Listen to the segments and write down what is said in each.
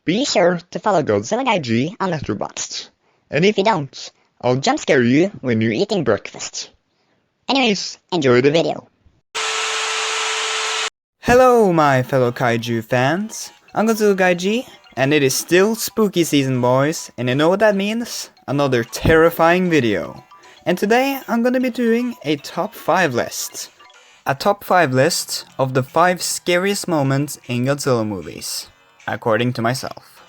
Be sure to follow Godzilla Guy G on Letterboxd. And if you don't, I'll jump scare you when you're eating breakfast. Anyways, enjoy the video. Hello my fellow kaiju fans, I'm Godzilla Guy G, and it is still spooky season, boys, and you know what that means? Another terrifying video. And today I'm gonna be doing a top 5 list. A top 5 list of the 5 scariest moments in Godzilla movies, according to myself.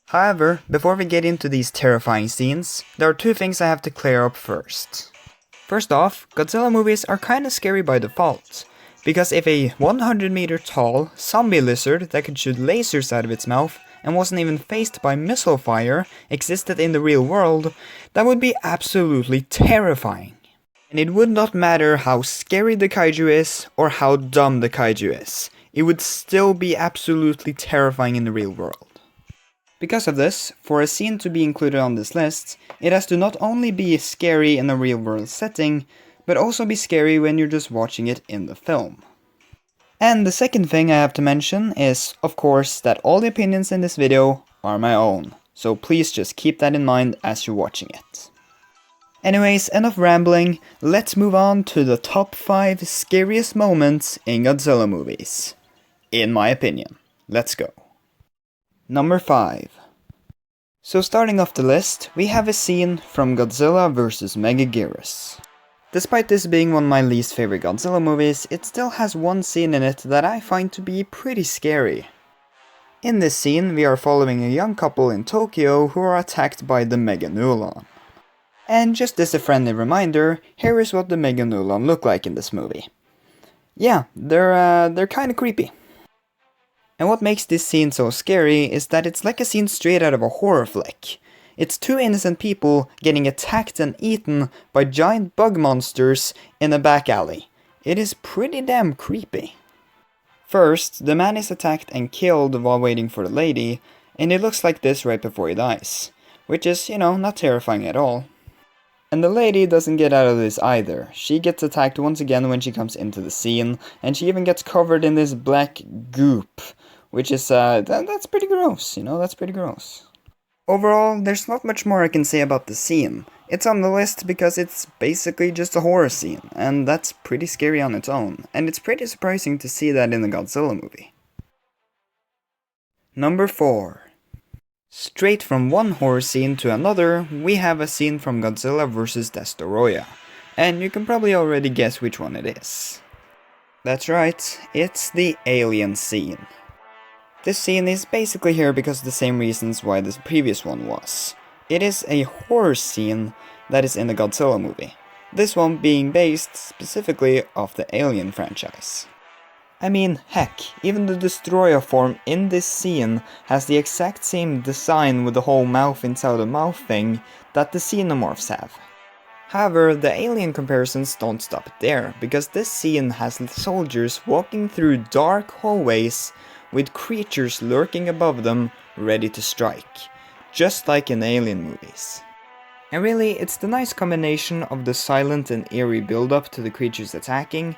However, before we get into these terrifying scenes, there are 2 things I have to clear up first. First off, Godzilla movies are kinda scary by default. Because if a 100 meter tall zombie lizard that could shoot lasers out of its mouth and wasn't even faced by missile fire existed in the real world, that would be absolutely terrifying. And it would not matter how scary the kaiju is or how dumb the kaiju is, it would still be absolutely terrifying in the real world. Because of this, for a scene to be included on this list, it has to not only be scary in a real world setting, but also be scary when you're just watching it in the film. And the second thing I have to mention is, of course, that all the opinions in this video are my own, so please just keep that in mind as you're watching it. Anyways, enough rambling, let's move on to the top 5 scariest moments in Godzilla movies. In my opinion. Let's go. Number 5. So starting off the list, we have a scene from Godzilla vs. MECHAGODZILLA. Despite this being one of my least favorite Godzilla movies, it still has one scene in it that I find to be pretty scary. In this scene, we are following a young couple in Tokyo who are attacked by the Meganulon. And just as a friendly reminder, here is what the Meganulon look like in this movie. Yeah, they're kinda creepy. And what makes this scene so scary is that it's like a scene straight out of a horror flick. It's 2 innocent people getting attacked and eaten by giant bug monsters in a back alley. It is pretty damn creepy. First, the man is attacked and killed while waiting for the lady, and it looks like this right before he dies. Which is, not terrifying at all. And the lady doesn't get out of this either. She gets attacked once again when she comes into the scene, and she even gets covered in this black goop. Which is, that's pretty gross, that's pretty gross. Overall, there's not much more I can say about the scene. It's on the list because it's basically just a horror scene, and that's pretty scary on its own, and it's pretty surprising to see that in a Godzilla movie. Number 4. Straight from one horror scene to another, we have a scene from Godzilla vs. Destoroyah, and you can probably already guess which one it is. That's right, it's the alien scene. This scene is basically here because of the same reasons why this previous one was. It is a horror scene that is in the Godzilla movie, this one being based specifically off the Alien franchise. I mean, heck, even the Destroyer form in this scene has the exact same design with the whole mouth inside the mouth thing that the Xenomorphs have. However, the Alien comparisons don't stop there, because this scene has soldiers walking through dark hallways with creatures lurking above them, ready to strike, just like in Alien movies. And really, it's the nice combination of the silent and eerie build-up to the creatures attacking,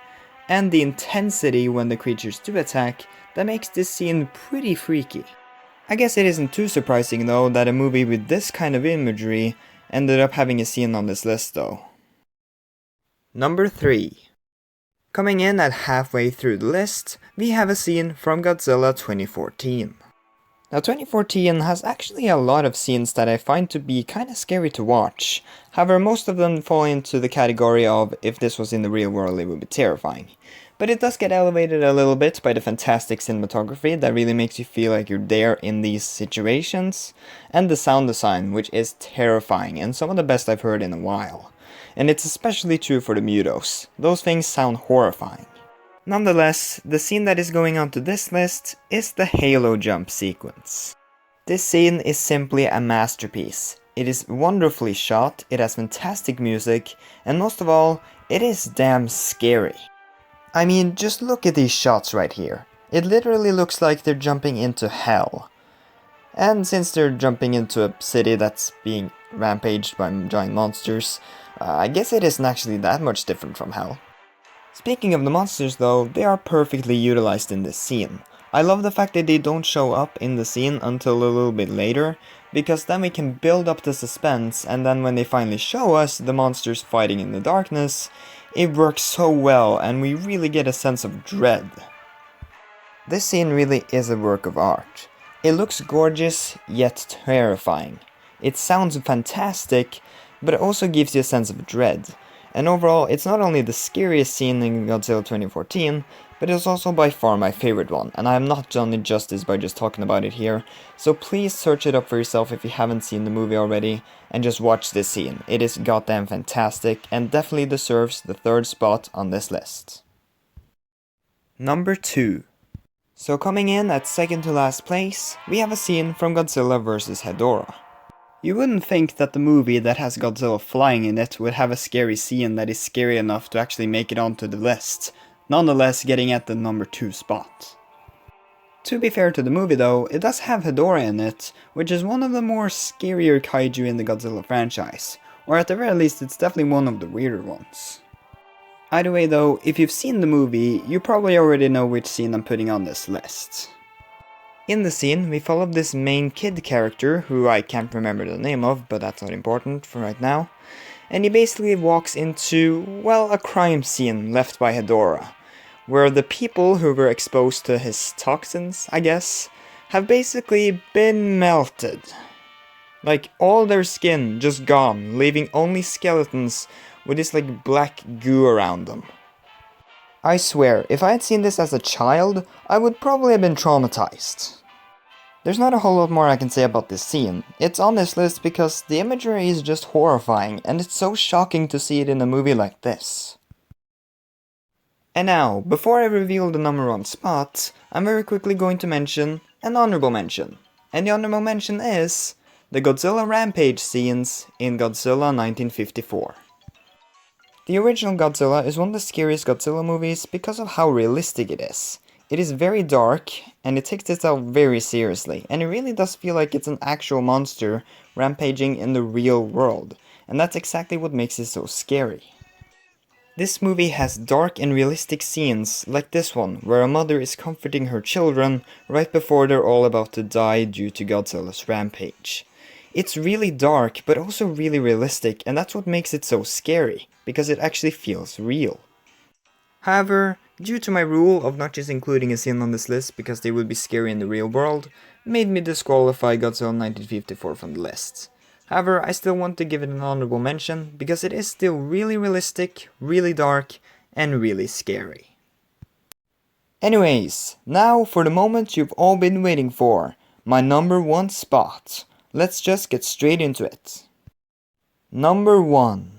and the intensity when the creatures do attack, that makes this scene pretty freaky. I guess it isn't too surprising though that a movie with this kind of imagery ended up having a scene on this list though. Number 3. Coming in at halfway through the list, we have a scene from Godzilla 2014. Now 2014 has actually a lot of scenes that I find to be kinda scary to watch. However, most of them fall into the category of if this was in the real world it would be terrifying. But it does get elevated a little bit by the fantastic cinematography that really makes you feel like you're there in these situations, and the sound design, which is terrifying and some of the best I've heard in a while. And it's especially true for the Mutos. Those things sound horrifying. Nonetheless, the scene that is going onto this list is the Halo jump sequence. This scene is simply a masterpiece. It is wonderfully shot, it has fantastic music, and most of all, it is damn scary. I mean, just look at these shots right here. It literally looks like they're jumping into hell. And since they're jumping into a city that's being rampaged by giant monsters, I guess it isn't actually that much different from hell. Speaking of the monsters though, they are perfectly utilized in this scene. I love the fact that they don't show up in the scene until a little bit later, because then we can build up the suspense, and then when they finally show us the monsters fighting in the darkness, it works so well and we really get a sense of dread. This scene really is a work of art. It looks gorgeous, yet terrifying. It sounds fantastic, but it also gives you a sense of dread. And overall, it's not only the scariest scene in Godzilla 2014, but it's also by far my favorite one, and I have not done it justice by just talking about it here, so please search it up for yourself if you haven't seen the movie already, and just watch this scene. It is goddamn fantastic, and definitely deserves the 3rd spot on this list. Number 2. So coming in at 2nd to last place, we have a scene from Godzilla vs. HEDORAH. You wouldn't think that the movie that has Godzilla flying in it would have a scary scene that is scary enough to actually make it onto the list, nonetheless getting at the number 2 spot. To be fair to the movie though, it does have HEDORAH in it, which is one of the more scarier kaiju in the Godzilla franchise, or at the very least it's definitely one of the weirder ones. Either way though, if you've seen the movie, you probably already know which scene I'm putting on this list. In the scene, we follow this main kid character, who I can't remember the name of, but that's not important for right now, and he basically walks into, well, a crime scene left by HEDORAH, where the people who were exposed to his toxins, I guess, have basically been melted. Like, all their skin just gone, leaving only skeletons with this like black goo around them. I swear, if I had seen this as a child, I would probably have been traumatized. There's not a whole lot more I can say about this scene. It's on this list because the imagery is just horrifying, and it's so shocking to see it in a movie like this. And now, before I reveal the number 1 spot, I'm very quickly going to mention an honorable mention. And the honorable mention is the Godzilla Rampage scenes in Godzilla 1954. The original Godzilla is one of the scariest Godzilla movies because of how realistic it is. It is very dark, and it takes itself very seriously, and it really does feel like it's an actual monster rampaging in the real world, and that's exactly what makes it so scary. This movie has dark and realistic scenes, like this one, where a mother is comforting her children right before they're all about to die due to Godzilla's rampage. It's really dark, but also really realistic, and that's what makes it so scary, because it actually feels real. However, due to my rule of not just including a scene on this list because they would be scary in the real world, made me disqualify Godzilla 1954 from the list. However, I still want to give it an honorable mention because it is still really realistic, really dark, and really scary. Anyways, now for the moment you've all been waiting for, my number 1 spot. Let's just get straight into it. Number 1.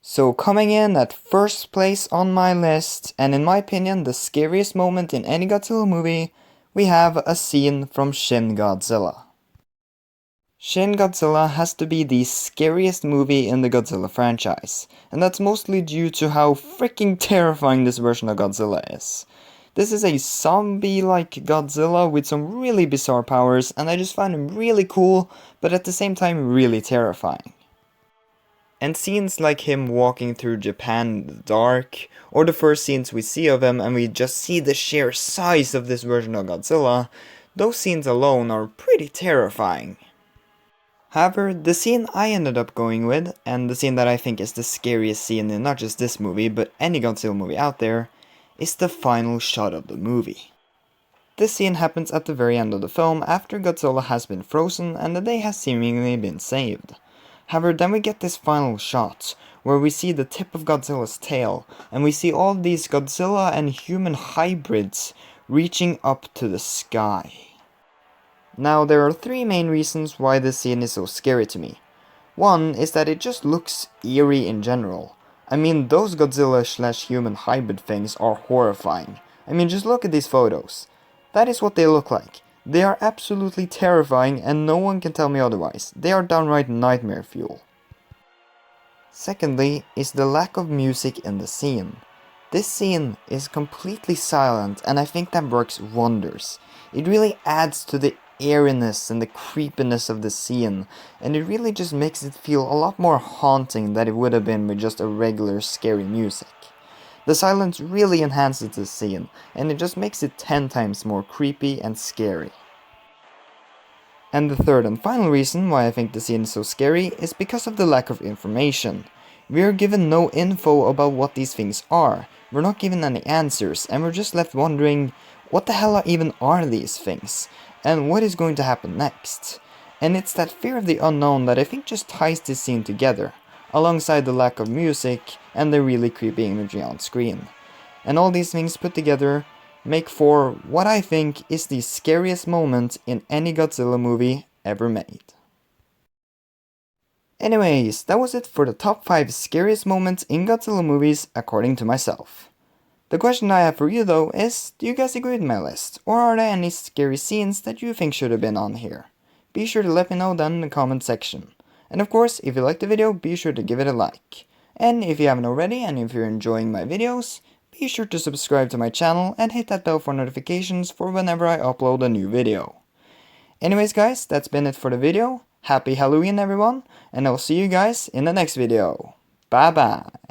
So coming in at 1st place on my list, and in my opinion the scariest moment in any Godzilla movie, we have a scene from Shin Godzilla. Shin Godzilla has to be the scariest movie in the Godzilla franchise, and that's mostly due to how freaking terrifying this version of Godzilla is. This is a zombie-like Godzilla with some really bizarre powers, and I just find him really cool, but at the same time really terrifying. And scenes like him walking through Japan in the dark, or the first scenes we see of him and we just see the sheer size of this version of Godzilla, those scenes alone are pretty terrifying. However, the scene I ended up going with, and the scene that I think is the scariest scene in not just this movie but any Godzilla movie out there, is the final shot of the movie. This scene happens at the very end of the film after Godzilla has been frozen and the day has seemingly been saved. However, then we get this final shot, where we see the tip of Godzilla's tail, and we see all these Godzilla and human hybrids reaching up to the sky. Now, there are 3 main reasons why this scene is so scary to me. One is that it just looks eerie in general. I mean, those Godzilla/human hybrid things are horrifying. I mean, just look at these photos. That is what they look like. They are absolutely terrifying and no one can tell me otherwise. They are downright nightmare fuel. Secondly is the lack of music in the scene. This scene is completely silent and I think that works wonders. It really adds to the eeriness and the creepiness of the scene, and it really just makes it feel a lot more haunting than it would have been with just a regular scary music. The silence really enhances the scene, and it just makes it 10 times more creepy and scary. And the third and final reason why I think the scene is so scary is because of the lack of information. We are given no info about what these things are, we're not given any answers, and we're just left wondering, what the hell even are these things? And what is going to happen next? And it's that fear of the unknown that I think just ties this scene together, alongside the lack of music and the really creepy imagery on screen. And all these things put together make for what I think is the scariest moment in any Godzilla movie ever made. Anyways, that was it for the top 5 scariest moments in Godzilla movies according to myself. The question I have for you though is, do you guys agree with my list, or are there any scary scenes that you think should have been on here? Be sure to let me know down in the comment section. And of course, if you liked the video, be sure to give it a like. And if you haven't already, and if you're enjoying my videos, be sure to subscribe to my channel and hit that bell for notifications for whenever I upload a new video. Anyways guys, that's been it for the video. Happy Halloween everyone, and I'll see you guys in the next video. Bye bye.